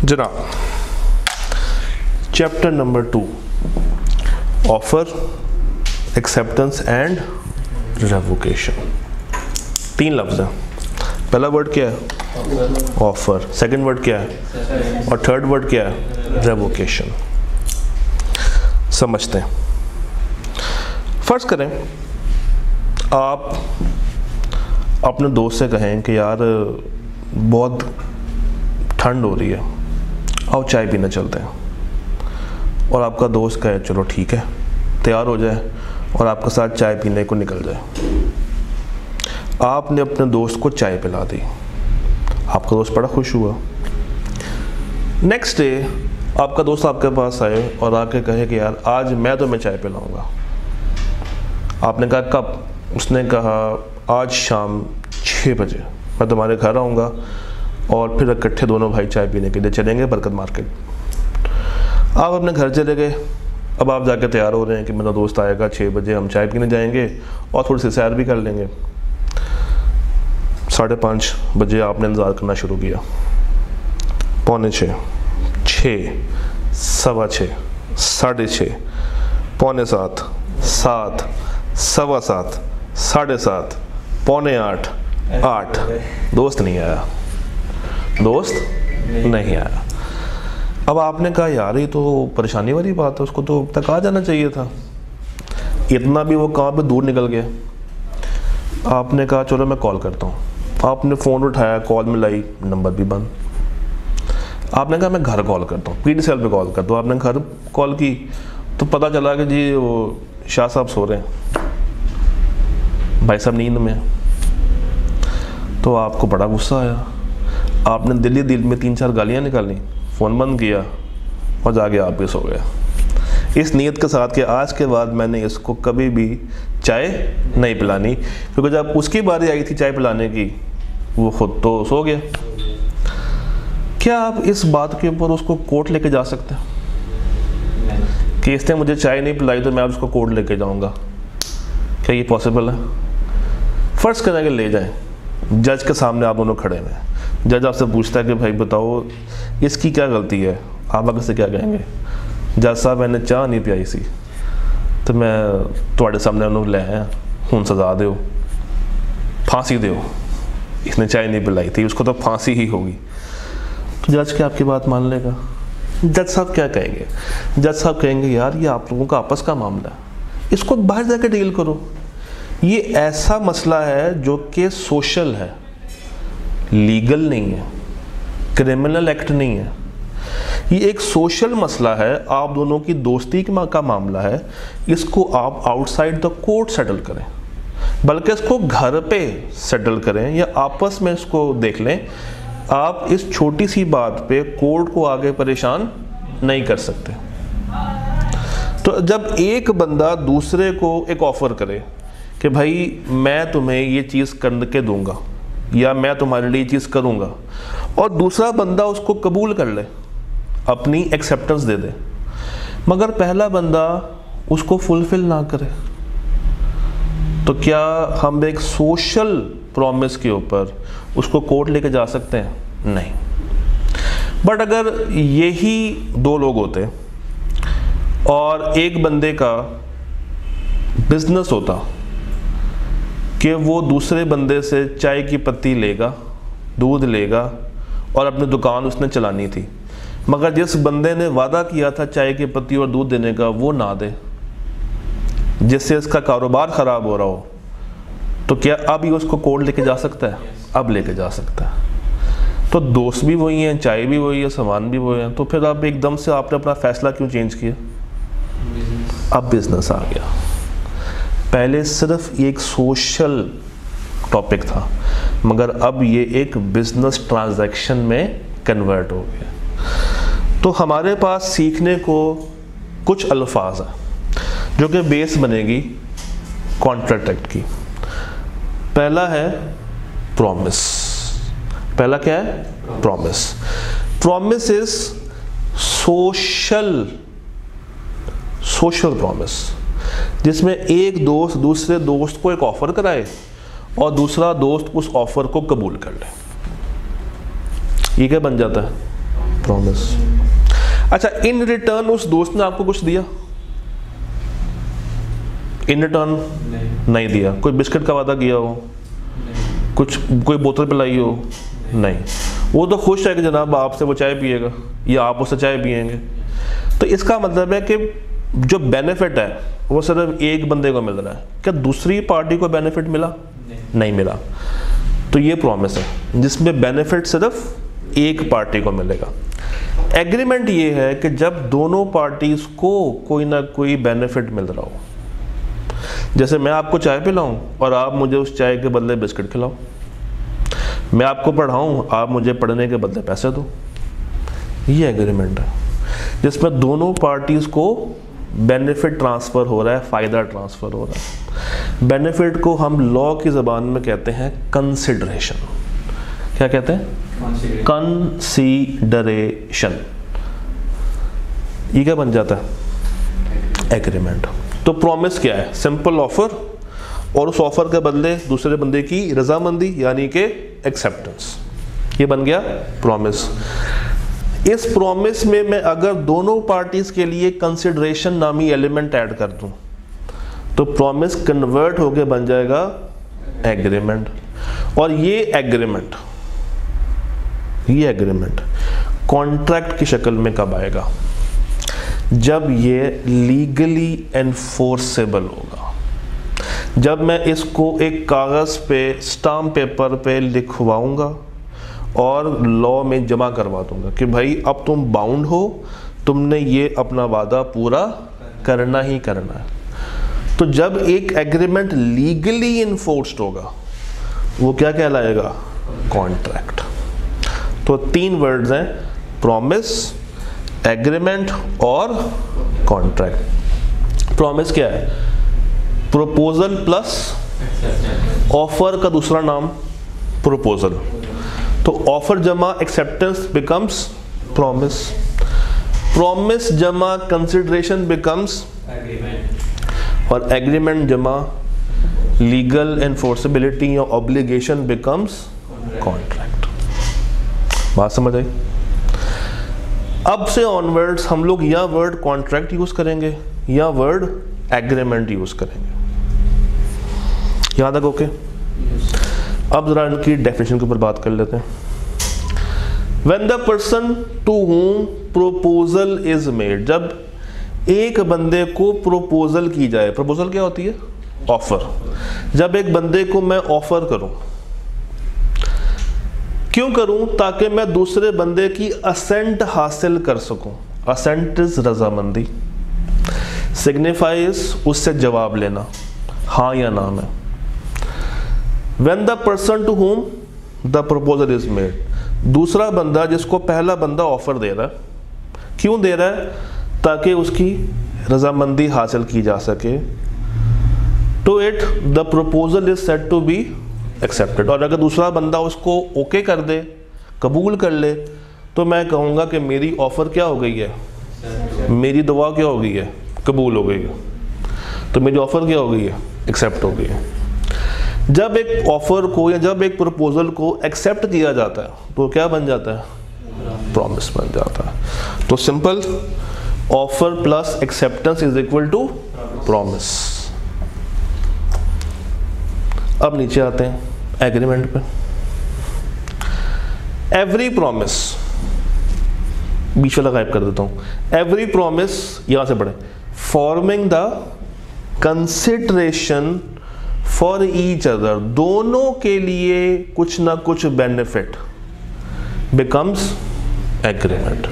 जनाब, chapter number 2, offer, acceptance and revocation. 3 लफ्ज़ हैं। पहला वर्ड क्या है? ऑफर। सेकंड वर्ड क्या है? और थर्ड वर्ड क्या है? रेवोकेशन। समझते हैं। फर्ज करें आप अपने दोस्त से कहें कि यार बहुत ठंड हो रही है, आओ चाय पीने चलते हैं। और आपका दोस्त कहे चलो ठीक है, तैयार हो जाए और आपके साथ चाय पीने को निकल जाए। आपने अपने दोस्त को चाय पिला दी, आपका दोस्त बड़ा खुश हुआ। नेक्स्ट डे आपका दोस्त आपके पास आए और आके कहे कि यार आज मैं तुम्हें चाय पिलाऊंगा। आपने कहा कब? उसने कहा आज शाम 6 बजे मैं तुम्हारे घर आऊँगा और फिर इकट्ठे दोनों भाई चाय पीने के लिए चलेंगे बरकत मार्केट। आप अपने घर चले गए। अब आप जाके तैयार हो रहे हैं कि मेरा दोस्त आएगा 6 बजे, हम चाय पीने जाएंगे और थोड़ी सी सैर भी कर लेंगे। 5:30 बजे आपने इंतज़ार करना शुरू किया। 5:45, 6, 6:15, 6:30, 6:45, 7, 7:15, 7:30, 7:45, 8। दोस्त नहीं आया, दोस्त नहीं आया। अब आपने कहा यार ये तो परेशानी वाली बात है, उसको तो अब तक आ जाना चाहिए था। इतना भी वो कहाँ पे दूर निकल गया। आपने कहा चलो मैं कॉल करता हूँ। आपने फ़ोन उठाया, कॉल मिलाई, नंबर भी बंद। आपने कहा मैं घर कॉल करता हूँ, पीडी सेल पे कॉल करता हूँ। आपने घर कॉल की तो पता चला कि जी वो शाह साहब सो रहे हैं, भाई साहब नींद में। तो आपको बड़ा गुस्सा आया। आपने दिल ही दिल में 3-4 गालियाँ निकाली, फ़ोन बंद किया और जाके आप भी सो गया, इस नीयत के साथ कि आज के बाद मैंने इसको कभी भी चाय नहीं पिलानी। क्योंकि जब उसकी बारी आई थी चाय पिलाने की, वो खुद तो सो गया। क्या आप इस बात के ऊपर उसको कोर्ट लेके जा सकते हैं कि इसने मुझे चाय नहीं पिलाई तो मैं अब उसको कोर्ट लेके जाऊंगा? क्या ये पॉसिबल है? फर्ज करें कि ले जाएं, जज के सामने आप दोनों खड़े हैं। जज आपसे पूछता है कि भाई बताओ इसकी क्या गलती है, आप आगे से क्या कहेंगे? जज साहब मैंने चाह नहीं पियाई सी तो मैं तुम्हारे सामने उन्होंने ले आया, हुन सजा दो, फांसी दो। इसने चाय नहीं पिलाई थी, उसको तो फांसी ही होगी। तो जज क्या आपकी बात मान लेगा? जज साहब क्या कहेंगे? जज साहब कहेंगे यार ये आप लोगों का आपस का मामला है, इसको बाहर जाके डील करो। ये ऐसा मसला है जो कि सोशल है, लीगल नहीं है, क्रिमिनल एक्ट नहीं है। ये एक सोशल मसला है, आप दोनों की दोस्ती का मामला है। इसको आप आउटसाइड द कोर्ट सेटल करें, बल्कि इसको घर पे सेटल करें या आपस में इसको देख लें। आप इस छोटी सी बात पे कोर्ट को आगे परेशान नहीं कर सकते। तो जब एक बंदा दूसरे को एक ऑफर करे कि भाई मैं तुम्हें ये चीज़ करके दूंगा या मैं तुम्हारे लिए ये चीज़ करूंगा, और दूसरा बंदा उसको कबूल कर ले, अपनी एक्सेप्टेंस दे दे, मगर पहला बंदा उसको फुलफिल ना करे, तो क्या हम एक सोशल प्रॉमिस के ऊपर उसको कोर्ट लेके जा सकते हैं? नहीं। बट अगर यही 2 लोग होते और एक बंदे का बिजनेस होता कि वो दूसरे बंदे से चाय की पत्ती लेगा, दूध लेगा और अपनी दुकान उसने चलानी थी, मगर जिस बंदे ने वादा किया था चाय की पत्ती और दूध देने का वो ना दे, जिससे इसका कारोबार ख़राब हो रहा हो, तो क्या अब ये उसको कोर्ट लेके जा सकता है? अब लेके जा सकता है। तो दोस्त भी वही हैं, चाय भी वही है, सामान भी वही है, तो फिर अब एकदम से आपने अपना फैसला क्यों चेंज किया? अब बिजनेस आ गया। पहले सिर्फ एक सोशल टॉपिक था, मगर अब ये एक बिजनेस ट्रांजैक्शन में कन्वर्ट हो गया। तो हमारे पास सीखने को कुछ अल्फाज हैं जो कि बेस बनेगी कॉन्ट्रैक्ट एक्ट की। पहला है प्रॉमिस। पहला क्या है? Promise. Promise is social promise, जिसमें एक दोस्त दूसरे दोस्त को एक ऑफर कराए और दूसरा दोस्त उस ऑफर को कबूल कर ले। ये क्या बन जाता है? प्रॉमिस। अच्छा, इन रिटर्न उस दोस्त ने आपको कुछ दिया? इन रिटर्न नहीं दिया। कोई बिस्किट का वादा किया हो? कुछ कोई बोतल पिलाई हो? नहीं। वो तो खुश है कि जनाब आपसे वो चाय पिएगा या आप उससे चाय पिएंगे। तो इसका मतलब है कि जो बेनिफिट है वो सिर्फ एक बंदे को मिल रहा है। क्या दूसरी पार्टी को बेनिफिट मिला? नहीं मिला। तो ये प्रॉमिस है जिसमें बेनिफिट सिर्फ एक पार्टी को मिलेगा। एग्रीमेंट ये है कि जब दोनों पार्टीज को कोई ना कोई बेनिफिट मिल रहा हो। जैसे मैं आपको चाय पिलाऊं और आप मुझे उस चाय के बदले बिस्किट खिलाओ। मैं आपको पढ़ाऊं, आप मुझे पढ़ने के बदले पैसे दो। ये एग्रीमेंट है जिसमें दोनों पार्टीज को बेनिफिट ट्रांसफ़र हो रहा है, फ़ायदा ट्रांसफ़र हो रहा है। बेनिफिट को हम लॉ की ज़बान में कहते हैं कंसिडरेशन। क्या कहते हैं? कंसीडरेशन। ये क्या बन जाता है? एग्रीमेंट। तो प्रॉमिस क्या है? सिंपल ऑफर, और उस ऑफर के बदले दूसरे बंदे की रजामंदी यानी कि एक्सेप्टेंस। ये बन गया प्रॉमिस। इस प्रॉमिस में मैं अगर दोनों पार्टीज के लिए कंसिडरेशन नामी एलिमेंट ऐड कर दूं तो प्रॉमिस कन्वर्ट होके बन जाएगा एग्रीमेंट। और ये एग्रीमेंट कॉन्ट्रैक्ट की शक्ल में कब आएगा? जब ये लीगली एनफोर्सेबल होगा। जब मैं इसको एक कागज़ पे स्टाम्प पेपर पे लिखवाऊंगा और लॉ में जमा करवा दूंगा कि भाई अब तुम बाउंड हो, तुमने ये अपना वादा पूरा करना ही करना है। तो जब एक एग्रीमेंट लीगली इन्फोर्स्ड होगा वो क्या कहलाएगा? कॉन्ट्रैक्ट। तो 3 वर्ड्स हैं, प्रॉमिस, एग्रीमेंट और कॉन्ट्रैक्ट। प्रॉमिस क्या है? प्रपोजल प्लस ऑफर का दूसरा नाम प्रपोजल। तो ऑफर जमा एक्सेप्टेंस बिकम्स प्रॉमिस, प्रॉमिस जमा कंसिडरेशन बिकम्स एग्रीमेंट, और एग्रीमेंट जमा लीगल एनफोर्सेबिलिटी या ऑब्लिगेशन बिकम्स कॉन्ट्रैक्ट। बात समझ आई? अब से ऑनवर्ड्स हम लोग या वर्ड कॉन्ट्रैक्ट यूज करेंगे या वर्ड एग्रीमेंट यूज करेंगे। यहाँ तक ओके? अब जरा इनकी डेफिनेशन के ऊपर बात कर लेते हैं। When the person to whom proposal is made, जब एक बंदे को प्रपोजल की जाए, प्रपोजल क्या होती है? ऑफर। जब एक बंदे को मैं ऑफर करूं, क्यों करूं? ताकि मैं दूसरे बंदे की असेंट हासिल कर सकूं। असेंट इज रजामंदी, सिग्निफाइज उससे जवाब लेना, हाँ या ना में। When the person to whom the proposal is made, दूसरा बंदा जिसको पहला बंदा ऑफर दे रहा है, क्यों दे रहा है? ताकि उसकी रजामंदी हासिल की जा सके। To it the proposal is said to be accepted। और अगर दूसरा बंदा उसको ओके कर दे, कबूल कर ले, तो मैं कहूँगा कि मेरी ऑफर क्या हो गई है? मेरी दुआ क्या हो गई है? कबूल हो गई है। तो मेरी ऑफर क्या हो गई है? एक्सेप्ट हो गई है। जब एक ऑफर को या जब एक प्रपोजल को एक्सेप्ट किया जाता है तो क्या बन जाता है? प्रॉमिस बन जाता है। तो simple, offer plus acceptance is equal to promise. अब नीचे आते हैं एग्रीमेंट पे। एवरी प्रॉमिस, बीच वाला गायब कर देता हूं। एवरी प्रॉमिस, यहां से पढ़े, forming the consideration for each other, दोनों के लिए कुछ ना कुछ बेनिफिट, बिकम्स एग्रीमेंट।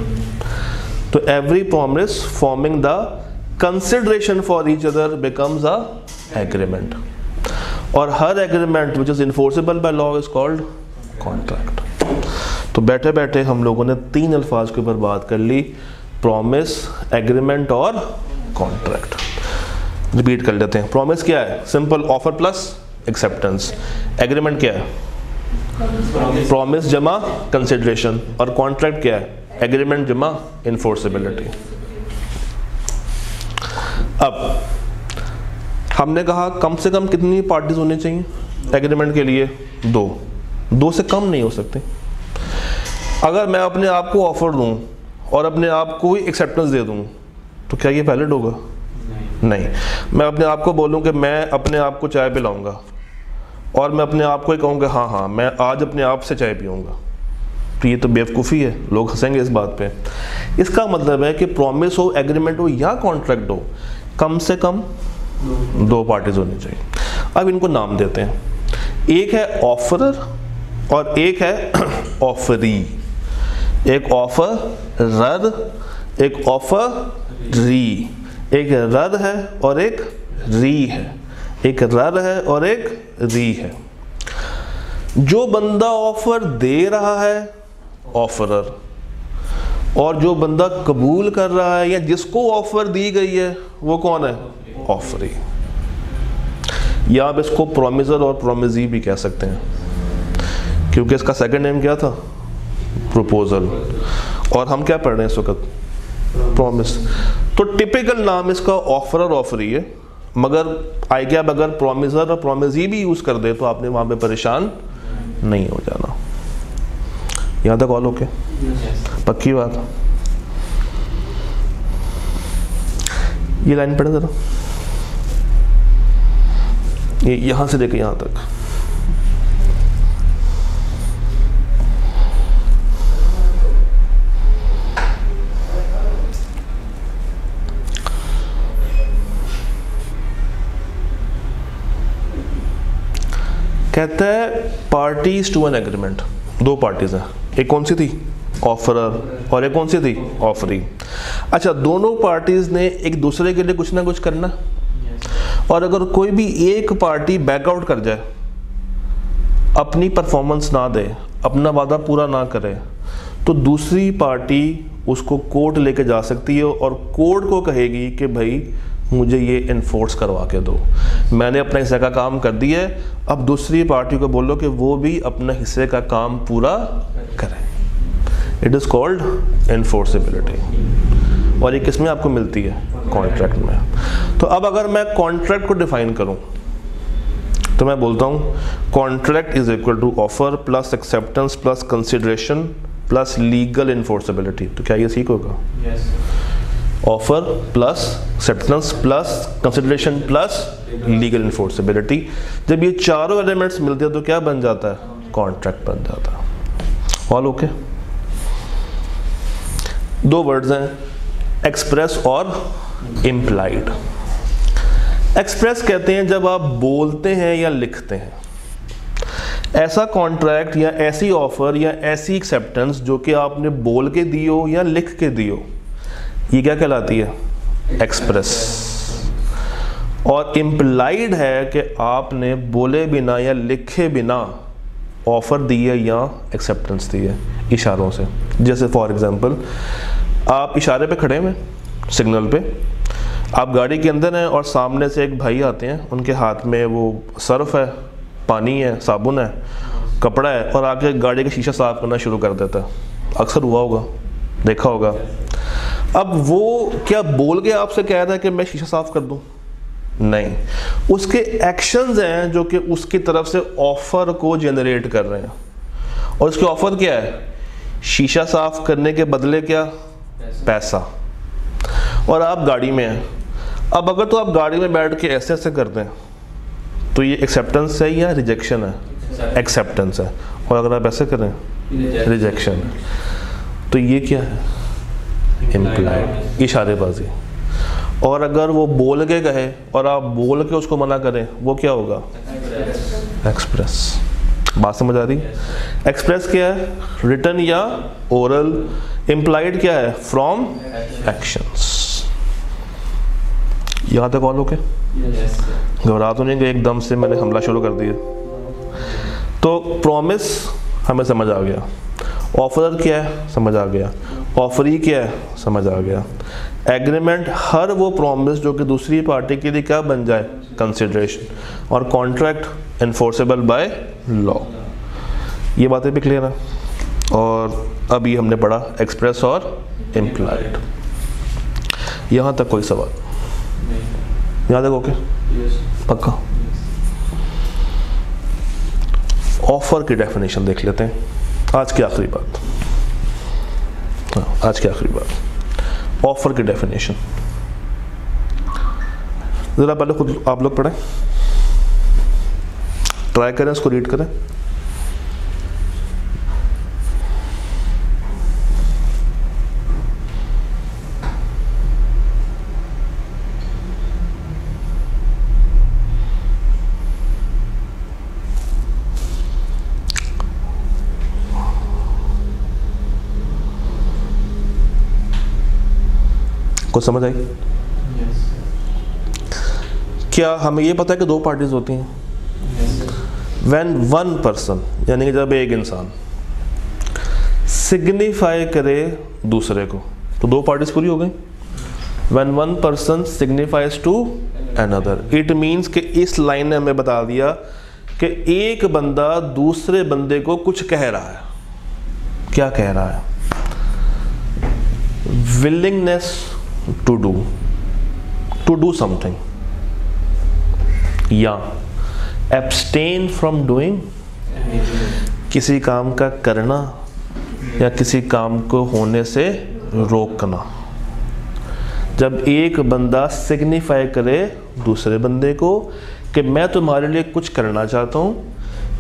तो every promise forming the consideration for each other becomes a agreement. और हर agreement which is enforceable by law is called contract. तो बैठे बैठे हम लोगों ने 3 अल्फाज के ऊपर बात कर ली, प्रॉमिस, एग्रीमेंट और कॉन्ट्रैक्ट। रिपीट कर लेते हैं। प्रॉमिस क्या है? Simple, offer plus acceptance. Agreement क्या है? प्रॉमिस जमा कंसिडरेशन। और कॉन्ट्रैक्ट क्या है? एग्रीमेंट जमा इन्फोर्सेबिलिटी। अब हमने कहा कम से कम कितनी पार्टीज होनी चाहिए एग्रीमेंट के लिए? 2 से कम नहीं हो सकते। अगर मैं अपने आप को ऑफर दूं और अपने आप को ही एक्सेप्टेंस दे दूं तो क्या ये वैलिड होगा? नहीं। मैं अपने आप को बोलूं कि मैं अपने आप को चाय पिलाऊंगा और मैं अपने आप को ही कहूँगा हाँ हाँ मैं आज अपने आप से चाय पीऊँगा, तो ये तो बेवकूफ़ी है, लोग हंसेंगे इस बात पे। इसका मतलब है कि प्रॉमिस हो, एग्रीमेंट हो या कॉन्ट्रैक्ट हो, कम से कम दो पार्टीज होनी चाहिए। अब इनको नाम देते हैं, एक है ऑफरर और एक है ऑफरी। एक ऑफरर, एक ऑफरी, एक रर है और एक री है, एक रर है और एक री है। जो बंदा ऑफर दे रहा है ऑफरर, और जो बंदा कबूल कर रहा है या जिसको ऑफर दी गई है वो कौन है? ऑफरी। या आप इसको प्रॉमिसर और प्रॉमिजी भी कह सकते हैं, क्योंकि इसका सेकंड नेम क्या था? प्रपोजल। और हम क्या पढ़ रहे हैं इस वक्त? प्रॉमिस। तो टिपिकल नाम इसका ऑफरर ऑफरी है, मगर आई क्या अगर प्रॉमिसर और प्रॉमिजी भी यूज कर दे तो आपने वहां पे परेशान नहीं हो जाना। यहां तक ऑल ओके? पक्की बात। ये लाइन पढ़े जरा, ये यहां से लेके यहां तक। कहता है पार्टीज टू एन एग्रीमेंट, दो पार्टीज हैं, एक कौन सी थी? ऑफरर, और एक कौन सी थी? ऑफरी। अच्छा, दोनों पार्टीज ने एक दूसरे के लिए कुछ ना कुछ करना, और अगर कोई भी एक पार्टी बैकआउट कर जाए, अपनी परफॉर्मेंस ना दे, अपना वादा पूरा ना करे, तो दूसरी पार्टी उसको कोर्ट लेके जा सकती है और कोर्ट को कहेगी कि भाई मुझे ये इन्फोर्स करवा के दो, मैंने अपना हिस्से का काम कर दिया है, अब दूसरी पार्टी को बोलो कि वो भी अपना हिस्से का काम पूरा करे। इट इज़ कॉल्ड इन्फोर्सेबिलिटी, और ये किस में आपको मिलती है? कॉन्ट्रैक्ट में। तो अब अगर मैं कॉन्ट्रैक्ट को डिफाइन करूं तो मैं बोलता हूं contract is equal to offer plus acceptance plus consideration plus legal enforceability. तो क्या ये ठीक होगा? Offer plus acceptance plus consideration plus legal enforceability. जब ये चारों एलिमेंट्स मिलते हैं तो क्या बन जाता है? कॉन्ट्रैक्ट बन जाता है। All okay? दो वर्ड्स हैं, एक्सप्रेस और इम्प्लाइड। एक्सप्रेस कहते हैं जब आप बोलते हैं या लिखते हैं, ऐसा कॉन्ट्रैक्ट या ऐसी ऑफर या ऐसी एक्सेप्टेंस जो कि आपने बोल के दी हो या लिख के दी हो, ये क्या कहलाती है? एक्सप्रेस। और इम्प्लाइड है कि आपने बोले बिना या लिखे बिना ऑफर दी है या एक्सेप्टेंस दी है इशारों से। जैसे फॉर एग्जांपल, आप इशारे पे खड़े हैं सिग्नल पे, आप गाड़ी के अंदर हैं और सामने से एक भाई आते हैं, उनके हाथ में वो सर्फ है, पानी है, साबुन है, कपड़ा है, और आके गाड़ी का शीशा साफ करना शुरू कर देता है। अक्सर हुआ होगा, देखा होगा। अब वो क्या बोल के आपसे कह रहा है कि मैं शीशा साफ कर दूं? नहीं, उसके एक्शंस हैं जो कि उसकी तरफ से ऑफर को जनरेट कर रहे हैं। और उसकी ऑफर क्या है? शीशा साफ करने के बदले क्या? पैसा। और आप गाड़ी में हैं, अब अगर तो आप गाड़ी में बैठ के ऐसे ऐसे करते हैं तो ये एक्सेप्टेंस है या रिजेक्शन है? एक्सेप्टेंस है। और अगर आप ऐसे करें, रिजेक्शन है। तो ये क्या है? इम्प्लाइड, इशारेबाजी। और अगर वो बोल के कहे और आप बोल के उसको मना करें, वो क्या होगा? एक्सप्रेस। बात समझ आ रही? एक्सप्रेस क्या है? रिटन या ओरल। इम्प्लाइड क्या है? From actions. यहाँ तक ऑल ओके? घबरा तो नहीं गए एकदम से मैंने हमला शुरू कर दिया? तो प्रॉमिस हमें समझ आ गया, ऑफर क्या है समझ आ गया, ऑफरी क्या है समझ आ गया, एग्रीमेंट हर वो प्रॉमिस जो कि दूसरी पार्टी के लिए क्या बन जाए? कंसिडरेशन, और कॉन्ट्रैक्ट एनफोर्सेबल बाय लॉ। ये बातें भी क्लियर है। और अभी हमने पढ़ा एक्सप्रेस और इम्प्लाइड। यहाँ तक कोई सवाल? यहाँ तक ओके? पक्का? ऑफर की डेफिनेशन देख लेते हैं, आज की आखिरी बात। आज की आखिरी बात, ऑफर की डेफिनेशन। ज़रा पहले खुद आप लोग पढ़ें, ट्राई करें, उसको रीड करें। कुछ समझ आई? क्या हमें ये पता है कि दो पार्टीज होती हैं? व्हेन वन पर्सन, यानी कि जब एक इंसान सिग्निफाई करे दूसरे को, तो दो पार्टीज पूरी हो गई। When one person signifies to another, it means कि इस लाइन ने हमें बता दिया कि एक बंदा दूसरे बंदे को कुछ कह रहा है। क्या कह रहा है? विलिंगनेस टू डू समथिंग, या एब्सटेन फ्रॉम डूइंग, किसी काम का करना या किसी काम को होने से रोकना। जब एक बंदा सिग्निफाई करे दूसरे बंदे को कि मैं तुम्हारे लिए कुछ करना चाहता हूँ,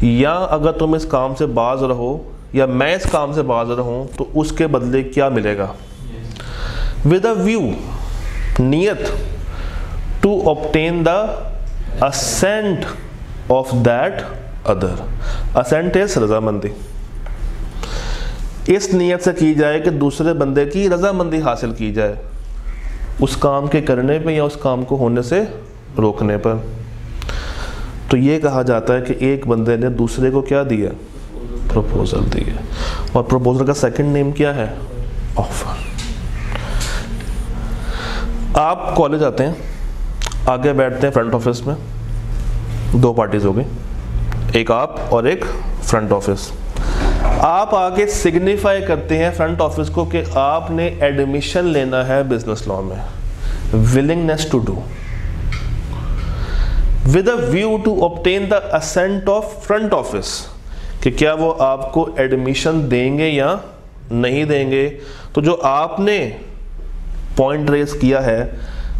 या अगर तुम इस काम से बाज रहो या मैं इस काम से बाज रहूँ तो उसके बदले क्या मिलेगा। विद अ व्यू, नियत, to obtain the assent of that other. Assent is रजामंदी। इस नियत से की जाए कि दूसरे बंदे की रजामंदी हासिल की जाए उस काम के करने पे या उस काम को होने से रोकने पर। तो ये कहा जाता है कि एक बंदे ने दूसरे को क्या दिया? प्रपोजल दिया। और प्रपोजल का सेकंड नेम क्या है? ऑफर। आप कॉलेज आते हैं, आगे बैठते हैं फ्रंट ऑफिस में, दो पार्टीज हो गई, एक आप और एक फ्रंट ऑफिस। आप आके सिग्निफाई करते हैं फ्रंट ऑफिस को कि आपने एडमिशन लेना है बिजनेस लॉ में, willingness to do, with a view to obtain the assent of front office, कि क्या वो आपको एडमिशन देंगे या नहीं देंगे। तो जो आपने पॉइंट रेज किया है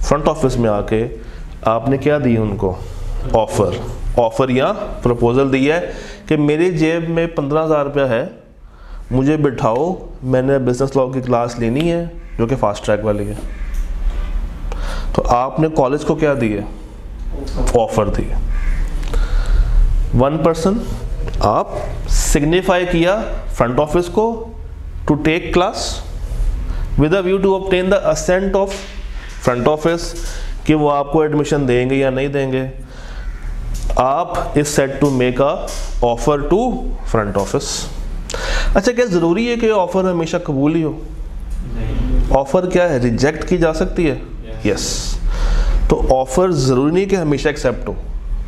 फ्रंट ऑफिस में आके, आपने क्या दी उनको? ऑफर या प्रपोजल दिया है कि मेरी जेब में 15,000 रुपया है, मुझे बिठाओ, मैंने बिजनेस लॉ की क्लास लेनी है जो कि फास्ट ट्रैक वाली है। तो आपने कॉलेज को क्या दिए? ऑफर दिए। वन पर्सन, आप सिग्निफाई किया फ्रंट ऑफिस को to take class with a view to obtain the assent of front office कि वो आपको एडमिशन देंगे या नहीं देंगे। आप is set to make a offer to front office. अच्छा, क्या ज़रूरी है कि ऑफर हमेशा कबूल ही हो? ऑफर क्या है? रिजेक्ट की जा सकती है। यस। तो ऑफर ज़रूरी नहीं कि हमेशा एक्सेप्ट हो,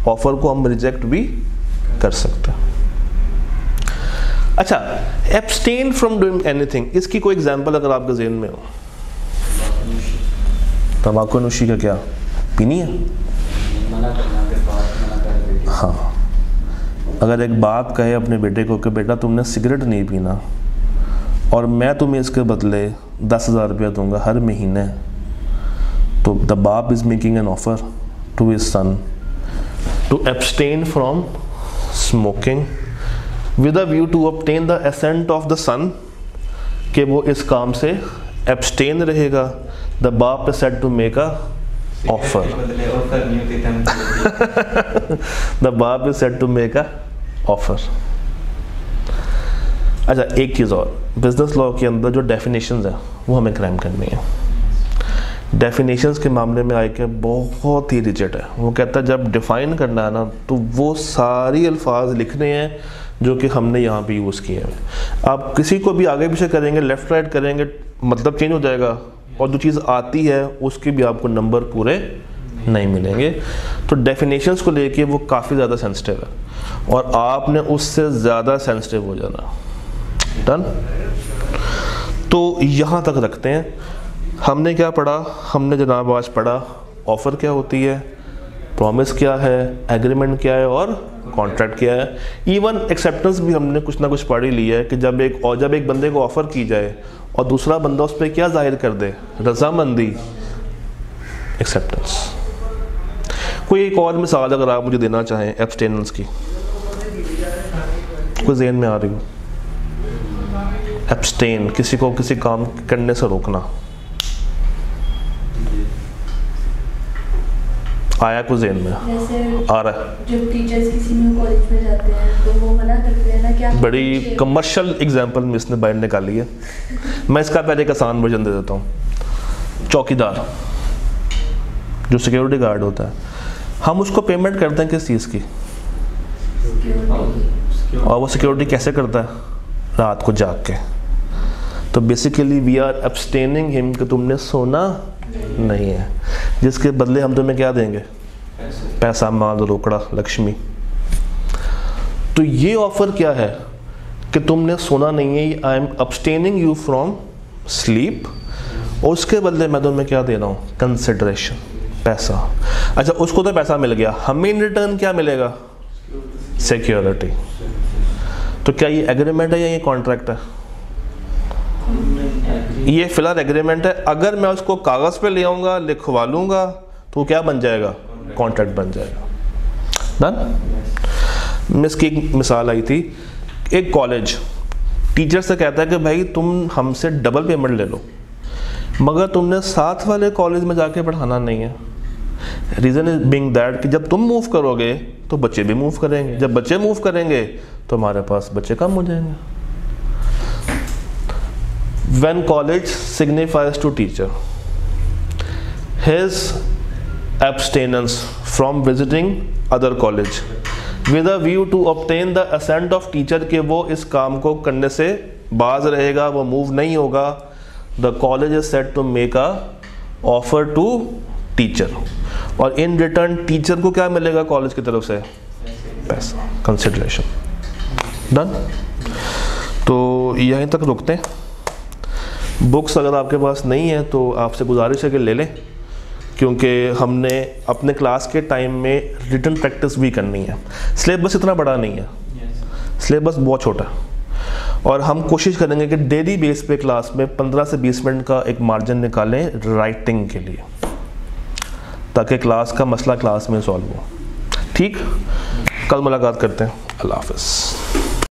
ऑफर को हम रिजेक्ट भी कर सकते हैं। अच्छा, एब्सटेन फ्रॉम डूइंग एनीथिंग, इसकी कोई एग्जांपल अगर आपके ज़हन में हो? तंबाकू नोशी का क्या? पीनी है? हाँ। अगर एक बाप कहे अपने बेटे को कि बेटा तुमने सिगरेट नहीं पीना और मैं तुम्हें इसके बदले 10,000 रुपया दूंगा हर महीने, तो द बाप is making an offer to his son to abstain from smoking with a view to obtain the assent of the son कि वो इस काम से एब्सटेन रहेगा। द बाप is said to make a offer. The बाप is said to make a offer. अच्छा, एक चीज़ और, बिजनेस लॉ के अंदर जो डेफिनेशंस है वो हमें क्राइम करनी है। डेफिनेशंस के मामले में आई के बहुत ही रिजिड है। वो कहता है जब डिफाइन करना है ना, तो वो सारी अल्फाज लिखने हैं जो कि हमने यहाँ पे यूज़ किए हैं। आप किसी को भी आगे पीछे करेंगे, लेफ्ट राइट करेंगे, मतलब चेंज हो जाएगा, और जो चीज़ आती है उसके भी आपको नंबर पूरे नहीं मिलेंगे। तो डेफिनेशंस को लेके वो काफ़ी ज़्यादा सेंसिटिव है और आपने उससे ज़्यादा सेंसिटिव हो जाना। डन? तो यहाँ तक रखते हैं। हमने क्या पढ़ा? हमने जनाब आज पढ़ा ऑफ़र क्या होती है, प्रॉमिस क्या है, एग्रीमेंट क्या है और कॉन्ट्रैक्ट किया है। इवन एक्सेप्टेंस भी हमने कुछ ना कुछ पढ़ ही लिया है कि जब एक बंदे को ऑफ़र की जाए और दूसरा बंदा उस पर क्या जाहिर कर दे, रजामंदी, एक्सेप्टेंस। कोई एक और मिसाल अगर आप मुझे देना चाहें एब्सटेनेंस की, कोई ज़हन में आ रही हो? एब्सटेन, किसी को किसी काम करने से रोकना, आया कुछ ज़हन में आ रहा है? जब टीचर्स किसी में कॉलेज में जाते हैं तो वो मना करते हैं ना, क्या बड़ी कमर्शियल एग्जांपल में इसने बाहर निकाली है। मैं इसका पहले एक आसान वर्जन दे देता हूँ। चौकीदार जो सिक्योरिटी गार्ड होता है, हम उसको पेमेंट करते हैं किस चीज़ की? और वो सिक्योरिटी कैसे करता है? रात को जाग के। तो basically we are abstaining him कि तुमने सोना नहीं है, जिसके बदले हम तुम्हें क्या देंगे? पैसा, माल, रोकड़ा, लक्ष्मी। तो ये ऑफर क्या है कि तुमने सोना नहीं है, I am abstaining you from sleep, और उसके बदले मैं तुम्हें क्या दे रहा हूँ? कंसिडरेशन, पैसा। अच्छा, उसको तो पैसा मिल गया, हमें इन रिटर्न क्या मिलेगा? सिक्योरिटी। तो क्या ये एग्रीमेंट है या ये कॉन्ट्रैक्ट है? ये फिलहाल एग्रीमेंट है। अगर मैं उसको कागज़ पे ले आऊँगा, लिखवा लूँगा, तो क्या बन जाएगा? कॉन्ट्रैक्ट बन जाएगा। डन। इसकी एक मिसाल आई थी, एक कॉलेज टीचर से कहता है कि भाई तुम हमसे डबल पेमेंट ले लो, मगर तुमने साथ वाले कॉलेज में जाके पढ़ाना नहीं है। रीज़न इज बीइंग दैट कि जब तुम मूव करोगे तो बच्चे भी मूव करेंगे, जब बच्चे मूव करेंगे तो हमारे पास बच्चे कम हो जाएंगे। When college signifies to teacher his abstinence from visiting other college with a view to obtain the assent of teacher कि वो इस काम को करने से बाज रहेगा, वो मूव नहीं होगा, the college is set to make a offer to teacher, और in return टीचर को क्या मिलेगा कॉलेज की तरफ से? पैसा, कंसिडरेशन। डन। तो यहीं तक रुकते हैं। बुक्स अगर आपके पास नहीं है तो आपसे गुजारिश है कि ले लें, क्योंकि हमने अपने क्लास के टाइम में रिटन प्रैक्टिस भी करनी है। सिलेबस इतना बड़ा नहीं है, सिलेबस बहुत छोटा है, और हम कोशिश करेंगे कि डेली बेस पे क्लास में 15 से 20 मिनट का एक मार्जिन निकालें राइटिंग के लिए, ताकि क्लास का मसला क्लास में सॉल्व हो। ठीक, कल मुलाकात करते हैं। अल्लाह हाफ़िज़।